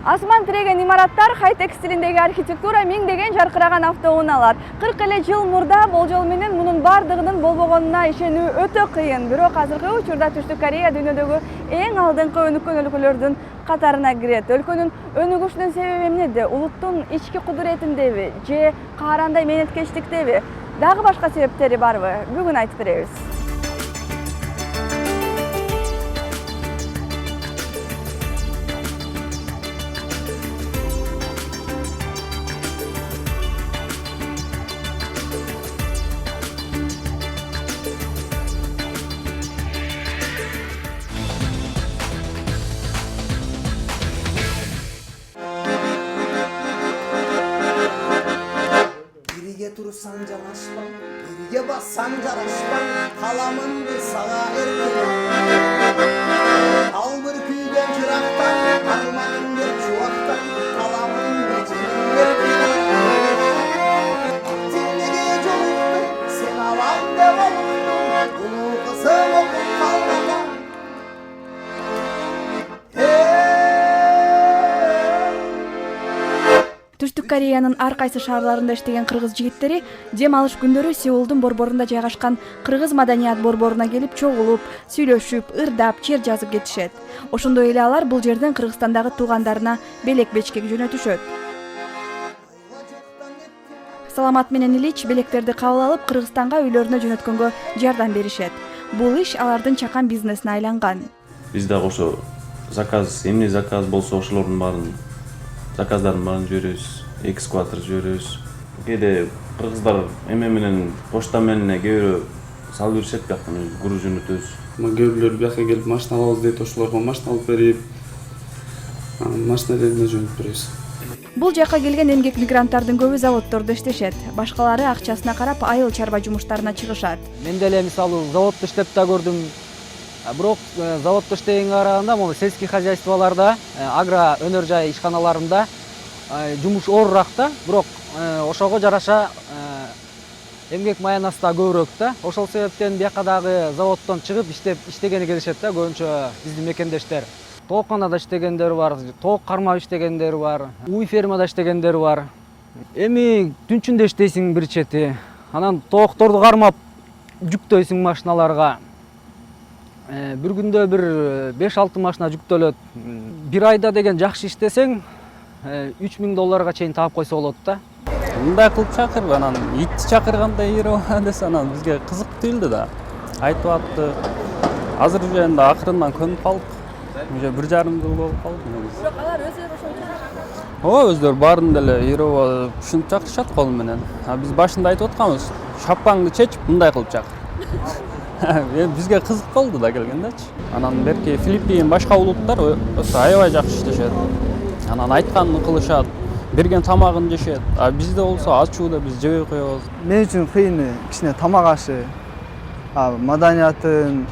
Асман тиреген имараттар, хай-тек стилиндеги архитектура миңдеген жаркыраган автоунаалар. 40 эле жыл мурда болжол менен мунун бардыгынын болбогонуна ишенүү өтө кыйын. Бирок азыркы учурда Түштүк Корея дүйнөдөгү эң алдыңкы өнүккөн өлкөлөрдүн катарына кирет. Өлкөнүн өнүгүшүнүн себеби эмнеде? Улуттун ички кудуретиндеби же каарандай менеткечтиктеби? Дагы башка себептери барбы? Бүгүн айтып беребиз. Tursan canaşman, birge bassan canaşman, kalamındı sağa erken. Al bir kuygen çıraktan, armanın bir çuvaktan, kalamındı cenin erken. Tindege çoluktun, sen alan devoluktun, bunu kısım okun kalmadan. Түштүк Кореянын ар кайсы шаарларында иштеген кыргыз жигиттери дем алыш күндөрү Сеулдун борборунда жайгашкан кыргыз маданият борборуна келип чогулуп, сүйлөшүп, ырдап, чер жазып кетишет. Ошондой эле алар бул жерден Кыргызстандагы туугандарына белек бечкек жөнөтүшөт. Саламат менен Ильич белектерди кабыл алып Кыргызстанга үйлөрүнө жөнөткөнгө жардам беришет. Бул иш алардын чакан бизнесине айланган. Биз дагы ошо эмне заказ болсо ошолордун баарын заказдарын баарын жиберебиз, экскватор жиберебиз. Кээде кыргыздар эме менен почта менен кээ бирөө салып беришет, бияка груз жөнөтөбүз. Кээ бирлер бияка келип машина алабыз дейт, ошолорго машина алып берип, машиналерди жөнөтүп беребиз. Бул жака келген эмгек мигранттардын көбү заводдордо иштешет. Башкалары акчасына карап айыл чарба жумуштарына чыгышат. Мен деле мисалы заводдо иштеп да көрдүм. Бирок заводдо иштегенге караганда могу сельский хозяйстволарда, агро өнөр жай ишканаларында жумуш оорураак да, бирок ошого жараша эмгек маянасы да көбүрөөк да. Ошол себептен бияка дагы заводдон чыгып иштегени келишет да, көбүнчө биздин мекендештер. Тоокканада иштегендер бар, тоок кармап иштегендер бар, уй фермада иштегендер бар. Эми түнчүндө иштейсиң бир чети, анан тоокторду кармап жүктөйсүң машиналарга. Бир күндө бир 5-6 машина жүктөлөт. Бир айда деген жакшы иштесең, $3000 чейин таап койсо болот да. Мындай кылып чакыр, анан итти чакырганда ирип десе, анан бизге кызык tuyuldu да. Айтып атты. Азыр уже энди акырындан көнүп калдык. Уже 1,5 жыл болуп калды. Бирок алар өздөрү ошентип Ооба, өздөрү баарын деле ирип түшүнүп чакырышат кол менен. Биз башында айтып атканбыз, шапкаңды чечип мындай кылып чакыр. Бизге кызык болду да келгендечи. Анан берки Филиппин башка улуттар аябай жакшы иштешет. Анан айтканын кылышат, берген тамагын жешет. А бизде болсо ачууда биз жебей коебуз. Мен үчүн кыйын кичине тамак ашы. Маданиятын,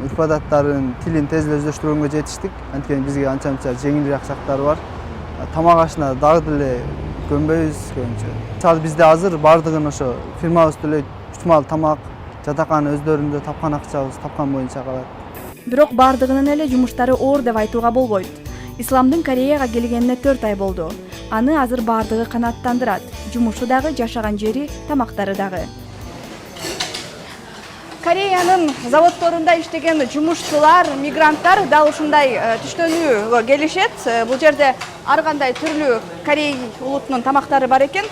үрп-адаттарын, тилин тез эле өздөштүргөнгө жетиштик. Анткени бизге анча-мынча жеңилирээк жактары бар. Тамак ашына дагы деле көнбөйбүз көбүнчө. Мисалы бизде азыр бардыгын ошо фирмабыз деле 3 маал тамак, жатакан өздөрүндө тапкан акчабыз тапкан боюнча калат. Бирок бардыгынын эле жумуштары оор деп айтууга болбойт. Исламдын Кореяга келгенине 4 ай болду. Аны азыр бардыгы канааттандырат. Жумушу дагы, жашаган жери, тамактары дагы. Кореянын заводдорунда иштеген жумушчулар, мигранттар дал ушундай түштөнүүгө келишет. Бул жерде ар кандай түрлүү Корей улутунун тамактары бар экен.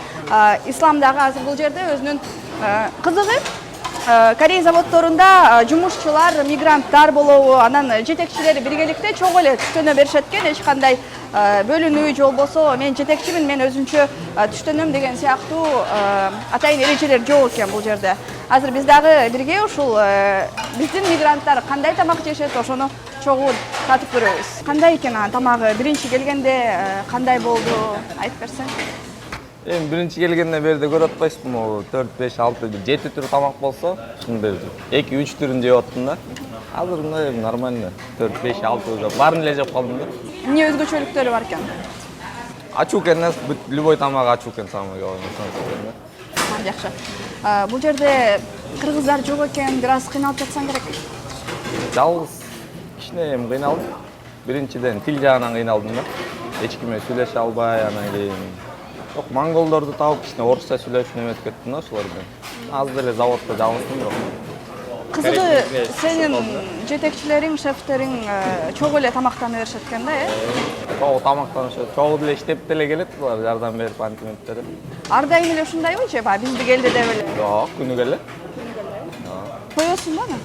Ислам дагы азыр бул жерде өзүнүн кызыгы. Корей заводдорунда жумушчулар, мигранттар болобу, анан жетекчилери биргеликте чогуу эле түштөнө беришет экен. Эч кандай бөлүнүү же болбосо мен жетекчимин, мен өзүнчө түштөнөм деген сыяктуу атайын эрежелер жок экен бул жерде. Азыр биз дагы бирге ушул биздин мигранттар кандай тамак жешет, ошону чогуу татып көрөбүз. Кандай экен тамагы? Биринчи келгенде кандай болду? Айтып берсең. Эми биринчи келгенден бери да көрүп атпайсызбы, могу 4, 5, 6, 7 түр тамак болсо, ушундай 2-3 түрүн жеп аттым да. Азыр мындай нормально 4, 5, 6 баарын эле жеп калдым да. Эмне өзгөчөлүктөрү бар экен? Ачуу экен, любой тамак ачуу экен самый. Жакшы. Бул жерде кыргыздар жок экен, бир аз кыйналып жатсаң керек. Жалгыз кичине эми кыйналдым. Биринчиден тил жагынан кыйналдым да. эч кимге сүйлөшө албай, анан кийин жок монголдорду таап кичине орусча сүйлөшүп неметип кеттим да ошолор менен. Азыр эле заводдо жалгыздым бирок. Кызыгы сенин жетекчилериң, шефтериң чогуу эле тамактанып беришет экен да, Чогуу тамактанышат, чогуу деле иштеп деле келет булар, жардам берип антип деп. Ар дайым эле ушундайбы же, баягы бизди келди деп эле? Жок, күнүгө эле. Коесуңбу аны?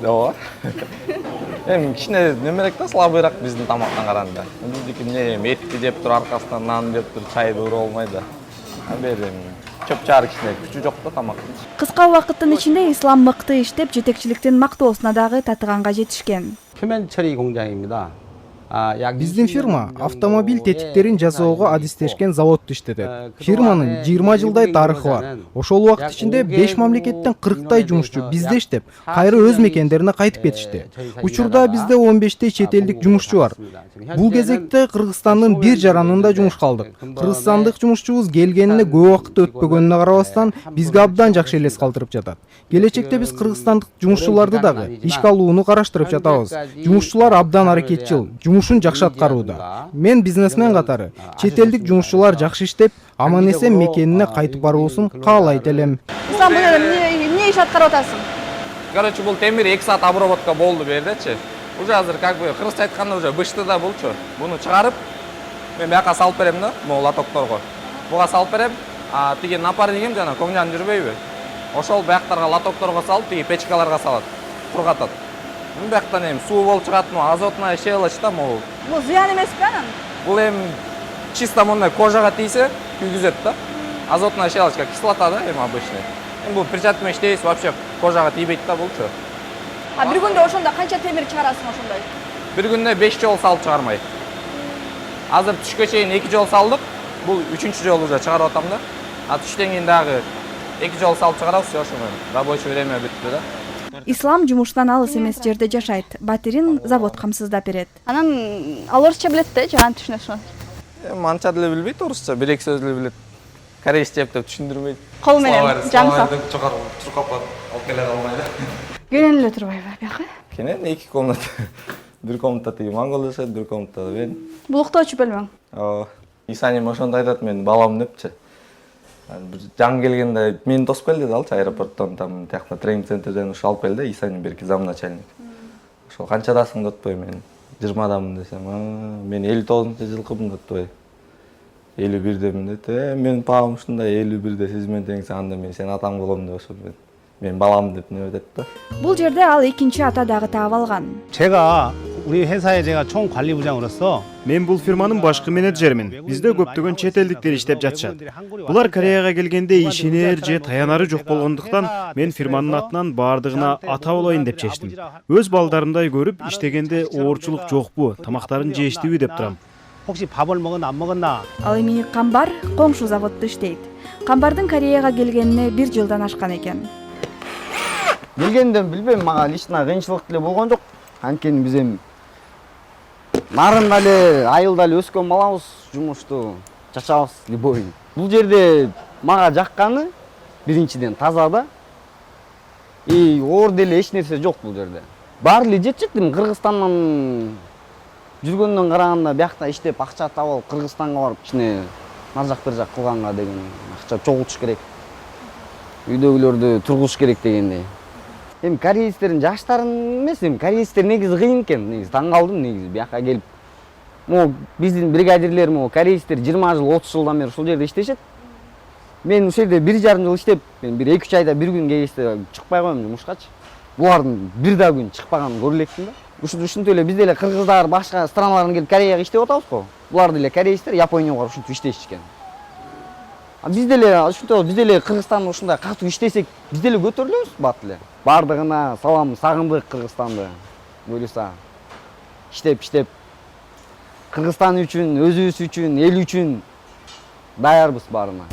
Ооба. Эми кичине немерээк да, слабыйраак биздин тамактан караганда. Биздики эмне этти жеп туруп, аркасынан нан жеп туруп, чайды уруп албай да. Бери чөп-чаар кичине күчү жок да тамактын. Кыска убакыттын ичинде Ислам мыкты иштеп, жетекчиликтин мактоосуна дагы татыганга жетишкен. 표면 처리 공장입니다. Биздин фирма автомобиль тетиктерин жасоого адистешкен заводду иштетет. Фирманын 20 жылдай тарыхы бар. Ошол убакыт ичинде 5 мамлекеттен 40 жумушчу бизде иштеп, кайра өз мекендерине кайтып кетишти. Учурда бизде 15 чет элдик жумушчу бар. Бул кезекте Кыргызстандын бир жаранында жумушка алдык. Кыргызстандык жумушчубуз келгенине көп убакыт өтпөгөнүнө карабастан бизге абдан жакшы элес калтырып жатат. Келечекте биз кыргызстандык жумушчуларды дагы ишке алууну караштырып жатабыз. Жумушчулар абдан аракетчил, жумушун жакшы аткарууда. Мен бизнесмен катары чет элдик жумушчулар жакшы иштеп, аман эсен мекенине кайтып баруусун каалайт элем. Ислам, бул эмне иш аткарып атасың? Короче, бул темир 2 саат обработка болду бердичи. Уже азыр как бы кыргызча айтканда уже бышты да булчу. Буну чыгарып, мен бияка салып берем да, могул лотокторго. Буга салып берем, а тиги напарнигим жана коңжан жүрбөйбү? Ошол бияктарга лотокторго салып, тиги печкаларга салат, кургатат. Бул бияктан эми суу болуп чыгат, азотная щелочь да могул. Бул зыян эмеспи анан? Бул эми чисто мындай кожага тийсе, күйгүзөт да. Азотная щелочка кислота да, эми обычный. Эми бул перчатка менен иштейбиз, вообще кожага тийбейт да булчу. А бир күндө ошондо канча темир чыгарасың ошондой? Бир күндө 5 жол салып чыгармай. Азыр түшкө чейин 2 жол салдык. Бул 3-чү жол уже чыгарып атам да. А түштөн кийин дагы 2 жол салып чыгарабыз, ошо менен рабочий время бүтү да. Ислам жумуштан алыс эмес жерде жашайт. Батирин завод камсыздап берет. Анан ал орусча билет да, жаган түшүнөт ошону. Эми анча деле билбейт орусча, 1-2 сөз эле билет. Корейче деп түшүндүрбөйт. Кол менен жамсап. Чуркап алып келе албай да. Кенен эле турбайбы бияка? Кенен 2 комната. Бир комната тиги монгол жашайт, бир комнатада мен. Бул уктоочу бөлмөң? Ооба. Исаним ошондо айтат, мен балам депчи. Бир жаңы келгенде мени тосуп кел деди алчы аэропорттон, там тиякта тренинг центрден ушу алып кел да, Исаним берки замначальник. Ошол канчадасың деп атпайбы мен 20дамын десем, мен 59-жылкымын деп атпайбы. 51демин дейт. Мен пагым ушундай 51де сиз менен теңсиң, анда мен сен атаң болом деп ошол мен балам деп неме деп да. Бул жерде ал экинчи ата дагы таап алган. 제가 우리 회사에 제가 총 관리부장으로서 Мен бул фирманын башкы менеджермин. Бизде көптөгөн чет элдиктер иштеп жатышат. Булар Кореяга келгенде ишенер же таянары жок болгондуктан мен фирманын атынан баардыгына ата болоюн деп чечтим. Өз балдарымдай көрүп иштегенде оорчулук жокпу, тамактарын жештиби деп турам. 혹시 밥을 먹었나 안 먹었나? Ал эми Камбар коңшу заводдо иштейт. Камбардын Кореяга келгенине 1 жылдан ашкан экен. Келгенден билбейм, мага лично кыйынчылык деле болгон жок. Анткени биз эми нарында эле, айылда эле өскөн балабыз, жумушту чачабыз любой. Бул жерде мага жакканы биринчиден таза да. Оор деле эч нерсе жок бул жерде. Баары эле жетчү, Кыргызстандан жүргөндөн караганда биякта иштеп акча таап алып Кыргызстанга барып кичине нар жак бир жак кылганга деген акча чогултуш керек. Үйдөгүлөрдү тургузуш керек дегендей. Эми корейцтердин жаштарын эмес, эми корейцтер негизи кыйын экен, негизи таң калдым негизи бияка келип. Могу биздин бригадирлер могу корейцтер 20 жыл, 30 жылдан бери ушул жерде иштешет. Мен ушул жерде 1,5 жыл иштеп, мен бир 2-3 айда бир күн келиште чыкпай коем жумушкачы. Булардын бир да күн чыкпаганын көрө электим да. Ушинтип эле биз деле кыргыздар башка страналардан келип Кореяга иштеп атабыз го. Булар деле корейцтер Японияга барып ушинтип иштешишкен. Биз деле ушинтип биз деле Кыргызстанда ушундай катуу иштесек, биз деле көтөрүлөбүз бат эле. Бардыгына салам, сагындык Кыргызстанды. Буюрса иштеп Кыргызстан үчүн, өзүбүз үчүн, эл үчүн даярбыз баарына.